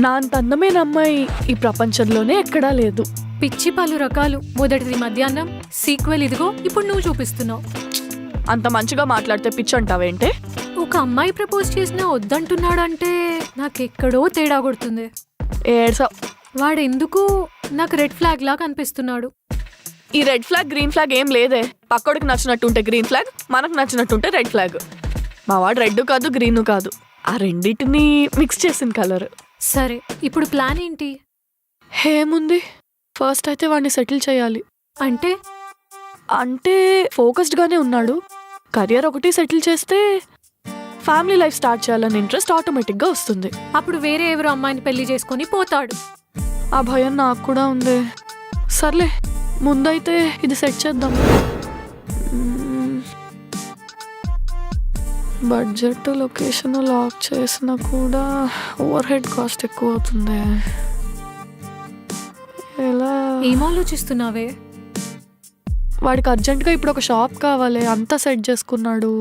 నా అంత అందమైన అమ్మాయి ఈ ప్రపంచంలోనే ఎక్కడా లేదు. పిచ్చి పలు రకాలు. మొదటిది మధ్యాహ్నం, సీక్వెల్ ఇదిగో ఇప్పుడు నువ్వు చూపిస్తున్నావు. అంత మంచిగా మాట్లాడితే పిచ్చి అంటావేంటే? ఒక అమ్మాయి ప్రపోజ్ చేసినా వద్దంటున్నాడంటే నాకెక్కడో తేడా కొడుతుంది. ఏడ్సా. వాడెందుకు నాకు రెడ్ ఫ్లాగ్ లా కనిపిస్తున్నాడు. ఈ రెడ్ ఫ్లాగ్ గ్రీన్ ఫ్లాగ్ ఏం లేదే. పక్కోడికి నచ్చినట్టుంటే గ్రీన్ ఫ్లాగ్, మనకు నచ్చినట్టుంటే రెడ్ ఫ్లాగ్. మా వాడు రెడ్ కాదు గ్రీను కాదు, ఆ రెండింటిని మిక్స్ చేసిన కలర్. సరే, ఇప్పుడు ప్లాన్ ఏంటి? ఏముంది, ఫస్ట్ అయితే వాడిని సెటిల్ చేయాలి. అంటే అంటే ఫోకస్డ్గానే ఉన్నాడు. కెరియర్ ఒకటి సెటిల్ చేస్తే ఫ్యామిలీ లైఫ్ స్టార్ట్ చేయాలని ఇంట్రెస్ట్ ఆటోమేటిక్గా వస్తుంది. అప్పుడు వేరే ఎవరో అమ్మాయిని పెళ్లి చేసుకొని పోతాడు. ఆ భయం నాకు కూడా ఉంది. సర్లే, ముందైతే ఇది సెట్ చేద్దాం. బడ్జెట్ లొకేషన్ లాక్ చేసినా కూడా ఓవర్ హెడ్ కాస్ట్ ఎక్కువ అవుతుంది. ఎలా? ఏం ఆలోచిస్తున్నావే? వాడికి అర్జెంట్గా ఇప్పుడు ఒక షాప్ కావాలి, అంతా సెట్ చేసుకున్నాడు.